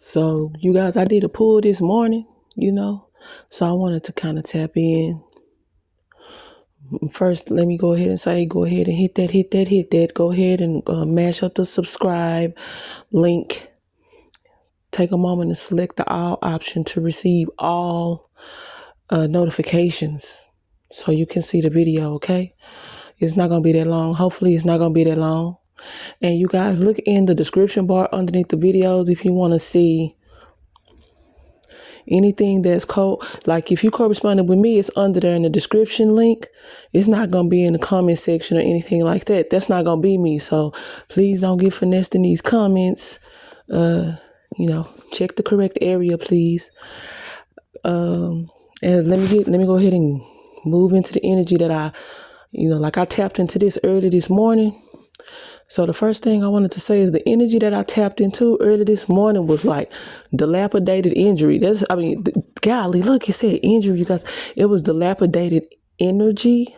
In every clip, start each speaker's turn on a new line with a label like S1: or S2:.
S1: So, you guys, I did a pull this morning, so I wanted to kind of tap in. First, let me go ahead and say, go ahead and hit that. Go ahead and mash up the subscribe link. Take a moment and select the all option to receive all notifications so you can see the video, okay? It's not going to be that long. Hopefully, it's not going to be that long. And you guys, look in the description bar underneath the videos if you want to see anything that's like if you corresponded with me, it's under there in the description link. It's not going to be in the comment section or anything like that. That's not going to be me. So please don't get finessed in these comments. Check the correct area, please. And let me go ahead and move into the energy that I tapped into this early this morning. So the first thing I wanted to say is the energy that I tapped into early this morning was like dilapidated injury. Golly, look, it said injury, you guys. It was dilapidated energy.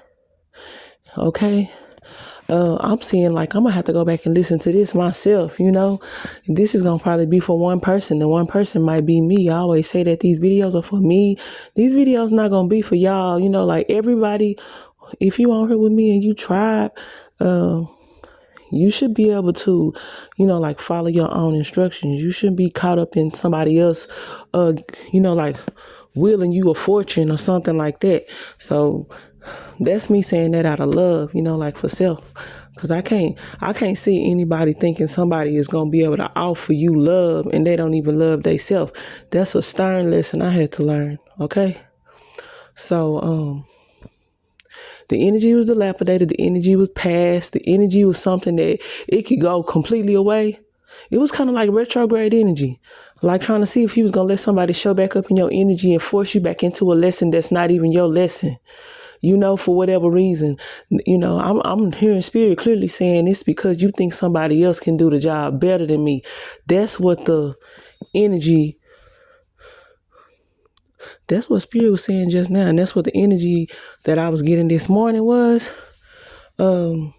S1: Okay. I'm seeing like I'm gonna have to go back and listen to this myself, This is gonna probably be for one person, and one person might be me. I always say that these videos are for me. These videos not gonna be for y'all, like everybody. If you on here with me and you tried, you should be able to, like follow your own instructions. You shouldn't be caught up in somebody else, like willing you a fortune or something like that. So that's me saying that out of love, like for self. Because I can't see anybody thinking somebody is going to be able to offer you love and they don't even love themselves. That's a stern lesson I had to learn. Okay. So, the energy was dilapidated. The energy was past. The energy was something that it could go completely away. It was kind of like retrograde energy, like trying to see if he was going to let somebody show back up in your energy and force you back into a lesson that's not even your lesson, for whatever reason. I'm hearing spirit clearly saying it's because you think somebody else can do the job better than me. That's what the energy That's what Spirit was saying just now, and that's what the energy that I was getting this morning was. I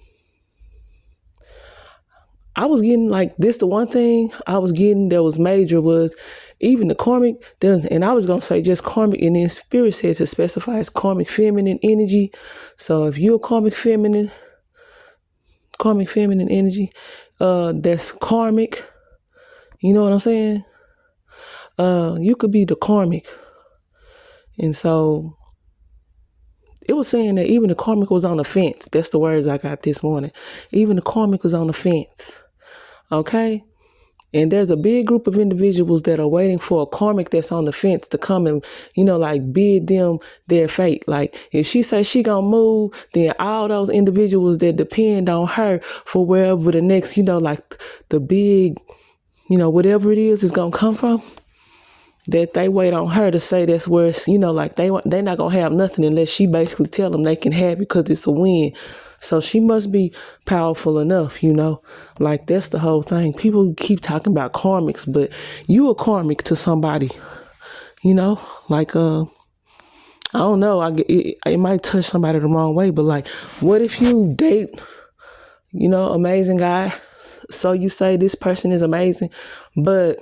S1: was getting like this. The one thing I was getting that was major was even the karmic. And I was gonna say just karmic, and then Spirit said to specify as karmic feminine energy. So if you're a karmic feminine energy, that's karmic. You know what I'm saying? You could be the karmic. And so it was saying that even the karmic was on the fence. That's the words I got this morning. Even the karmic was on the fence. Okay? And there's a big group of individuals that are waiting for a karmic that's on the fence to come and, like bid them their fate. Like if she says she gonna move, then all those individuals that depend on her for wherever the next, like the big, whatever it is gonna come from, that they wait on her to say that's where it's, like they're not going to have nothing unless she basically tell them they can have it because it's a win. So she must be powerful enough, like that's the whole thing. People keep talking about karmics, but you a karmic to somebody, like, I don't know. It might touch somebody the wrong way, but like, what if you date, amazing guy? So you say this person is amazing, but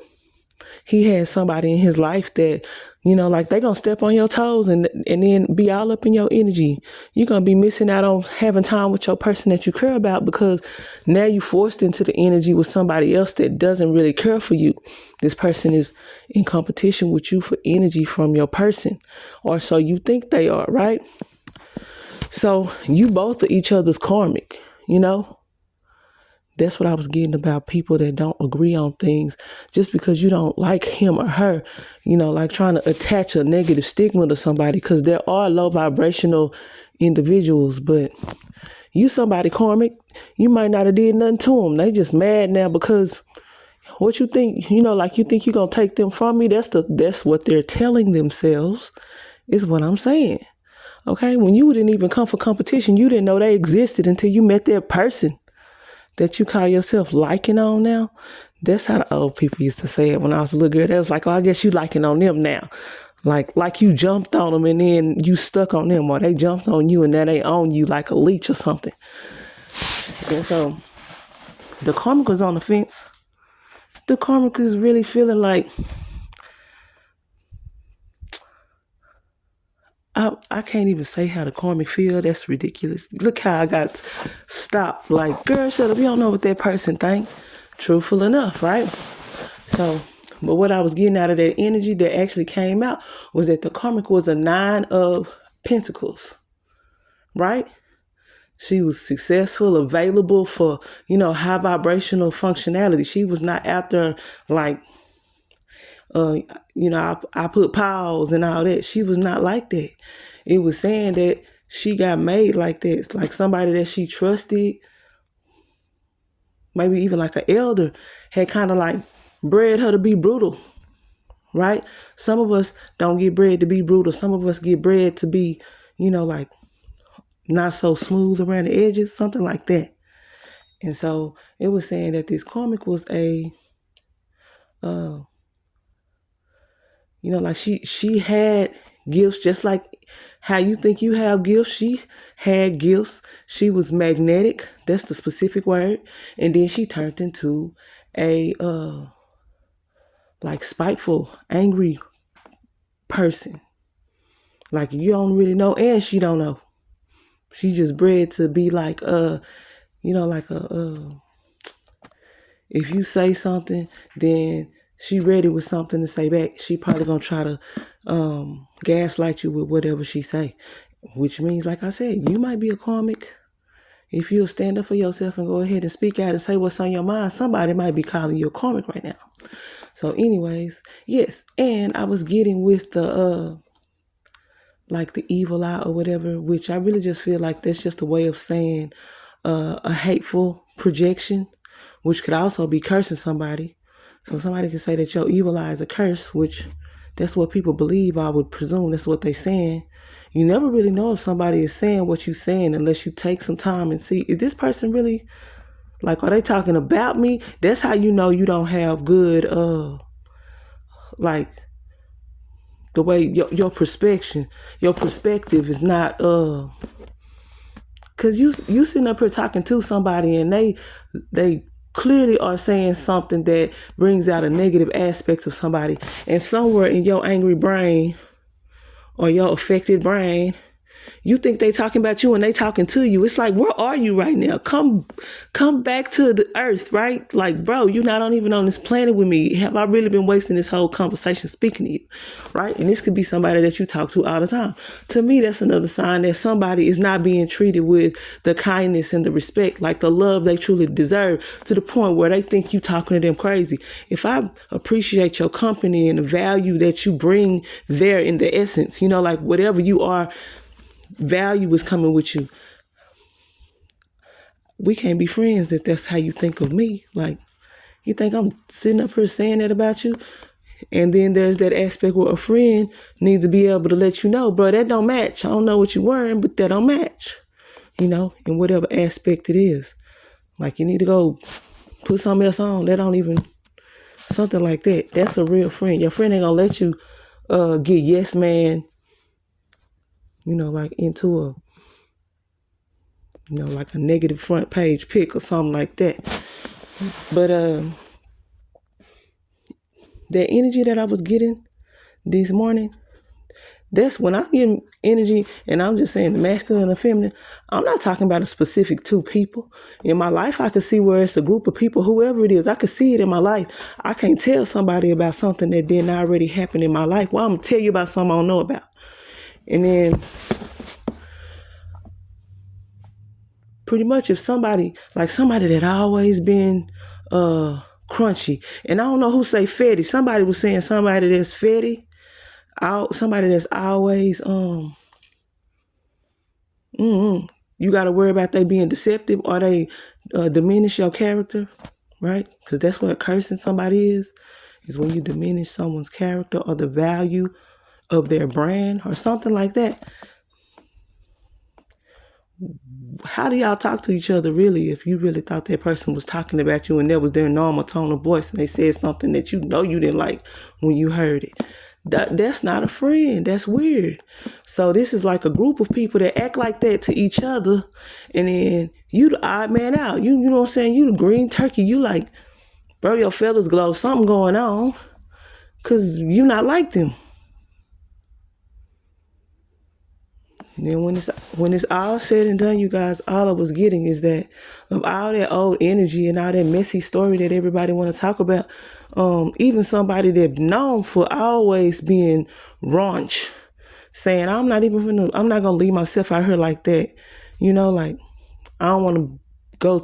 S1: he has somebody in his life that, like they gonna step on your toes and then be all up in your energy. You're gonna be missing out on having time with your person that you care about because now you forced into the energy with somebody else that doesn't really care for you. This person is in competition with you for energy from your person, or so you think they are, right? So you both are each other's karmic, That's what I was getting about people that don't agree on things just because you don't like him or her, like trying to attach a negative stigma to somebody because there are low vibrational individuals, but you somebody karmic, you might not have did nothing to them. They just mad now because what you think, like you think you're going to take them from me. That's what they're telling themselves is what I'm saying. Okay. When you didn't even come for competition, you didn't know they existed until you met their person that you call yourself liking on now. That's how the old people used to say it when I was a little girl. They was like, oh, I guess you liking on them now. Like you jumped on them and then you stuck on them, or they jumped on you and now they own you like a leech or something. And so the karmic was on the fence. the karmic is really feeling like, I can't even say how the karmic feel. That's ridiculous. Look how I got stopped. Like, girl, shut up. You don't know what that person think. Truthful enough, right? So, but what I was getting out of that energy that actually came out was that the karmic was a 9 of Pentacles, right? She was successful, available for, high vibrational functionality. She was not out there like, I put pause and all that. She was not like that. It was saying that she got made like that. It's like somebody that she trusted, maybe even like an elder, had kind of like bred her to be brutal, right? Some of us don't get bred to be brutal. Some of us get bred to be, like not so smooth around the edges, something like that. And so it was saying that this karmic was a, like she had gifts, just like how you think you have gifts. She had gifts. She was magnetic. That's the specific word. And then she turned into a like spiteful, angry person. Like you don't really know, and she don't know. She just bred to be like like if you say something, then she ready with something to say back. She probably gonna try to gaslight you with whatever she say, which means, like I said, you might be a karmic. If you'll stand up for yourself and go ahead and speak out and say what's on your mind, somebody might be calling you a karmic right now. So anyways, yes, and I was getting with the like the evil eye or whatever, which I really just feel like that's just a way of saying a hateful projection, which could also be cursing somebody. So somebody can say that your evil eye is a curse, which that's what people believe. I would presume that's what they're saying. You never really know if somebody is saying what you're saying unless you take some time and see, is this person really, like, are they talking about me? That's how you know you don't have good, like, the way your perspective is not, because you sitting up here talking to somebody and they clearly are saying something that brings out a negative aspect of somebody, and somewhere in your angry brain or your affected brain, you think they talking about you and they talking to you. It's like, where are you right now? Come back to the earth, right? Like, bro, you're not even on this planet with me. Have I really been wasting this whole conversation speaking to you, right? And this could be somebody that you talk to all the time. To me, that's another sign that somebody is not being treated with the kindness and the respect, like the love they truly deserve, to the point where they think you talking to them crazy. If I appreciate your company and the value that you bring there in the essence, like whatever you are, value is coming with you. We can't be friends if that's how you think of me. Like, you think I'm sitting up here saying that about you? And then there's that aspect where a friend needs to be able to let you know, bro, that don't match. I don't know what you're wearing, but that don't match, in whatever aspect it is. Like, you need to go put something else on. That don't even, something like that. That's a real friend. Your friend ain't gonna let you get yes man, like into a, like a negative front page pic or something like that. But that energy that I was getting this morning, that's when I get energy, and I'm just saying the masculine and the feminine, I'm not talking about a specific two people. In my life, I could see where it's a group of people, whoever it is, I could see it in my life. I can't tell somebody about something that didn't already happen in my life. Well, I'm going to tell you about something I don't know about. And then pretty much if somebody that always been crunchy, and I don't know who say fetty. Somebody was saying somebody that's fetty, somebody that's always you got to worry about they being deceptive or they diminish your character, right? Because that's what cursing somebody is when you diminish someone's character or the value of their brand or something like that. How do y'all talk to each other really if you really thought that person was talking about you and that was their normal tone of voice and they said something that you didn't like when you heard it? That's not a friend. That's weird. So this is like a group of people that act like that to each other, and then you the odd man out. You know what I'm saying? You the green turkey. You like, bro, your feathers glow. Something going on, because you not like them. And then when it's all said and done, you guys, all I was getting is that of all that old energy and all that messy story that everybody want to talk about, even somebody that known for always being raunch, saying I'm not gonna leave myself out here like that, like I don't want to go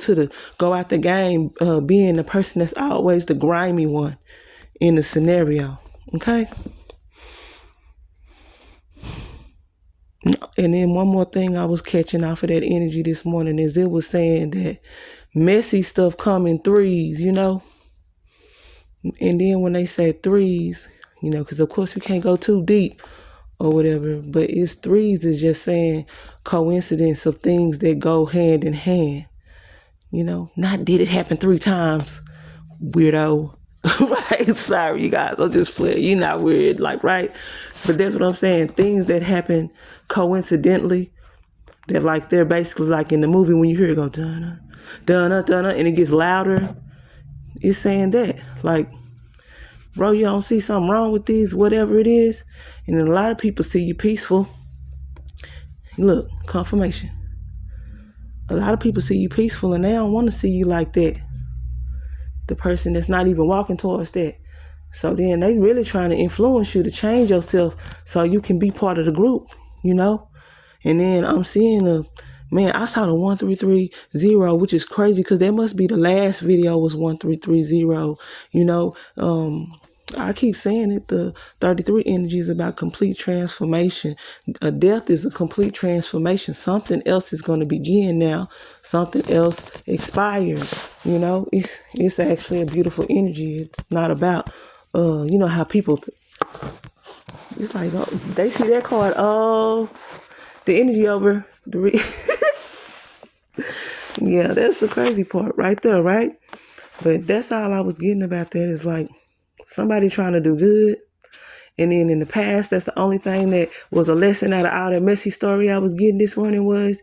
S1: out the game being the person that's always the grimy one in the scenario. Okay. And then one more thing I was catching off of that energy this morning is it was saying that messy stuff come in threes, And then when they say threes, because of course we can't go too deep or whatever, but it's threes is just saying coincidence of things that go hand in hand. Not did it happen 3 times, weirdo. Right? Sorry, you guys. I'm just playing. You're not weird, right? But that's what I'm saying. Things that happen coincidentally, that they're basically like in the movie when you hear it go dun dun dun and it gets louder. It's saying that, bro, you don't see something wrong with these, whatever it is. And then a lot of people see you peaceful. Look, confirmation. A lot of people see you peaceful and they don't want to see you like that. The person that's not even walking towards that. So then they really trying to influence you to change yourself so you can be part of the group, And then I'm seeing I saw the 1330, which is crazy because that must be the last video was 1330, I keep saying it, the 33 energy is about complete transformation. A death is a complete transformation. Something else is going to begin now. Something else expired. It's actually a beautiful energy. It's not about, how people, it's like, they see that card, the energy over yeah, that's the crazy part right there, right? But that's all I was getting about that is somebody trying to do good. And then in the past, that's the only thing that was a lesson out of all that messy story I was getting this morning was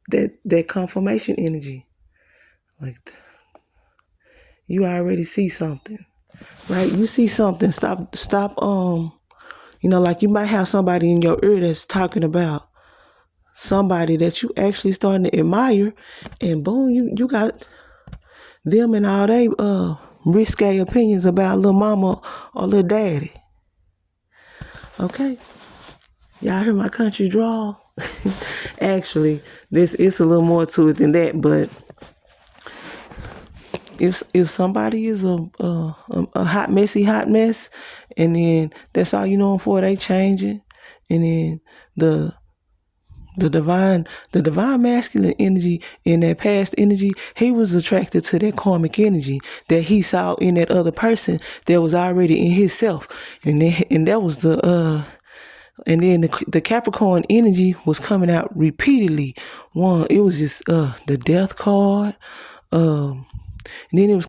S1: that confirmation energy. You already see something, right? You see something. Stop. You might have somebody in your ear that's talking about somebody that you actually starting to admire, and boom, you got them and all they risque opinions about little mama or little daddy. Okay, y'all hear my country drawl? Actually, it's a little more to it than that, but if somebody is a hot mess, and then that's all you know them for, they changing, and then the divine masculine energy in that past energy, he was attracted to that karmic energy that he saw in that other person that was already in himself, and that was and then the Capricorn energy was coming out repeatedly. It was just the death card, and then it was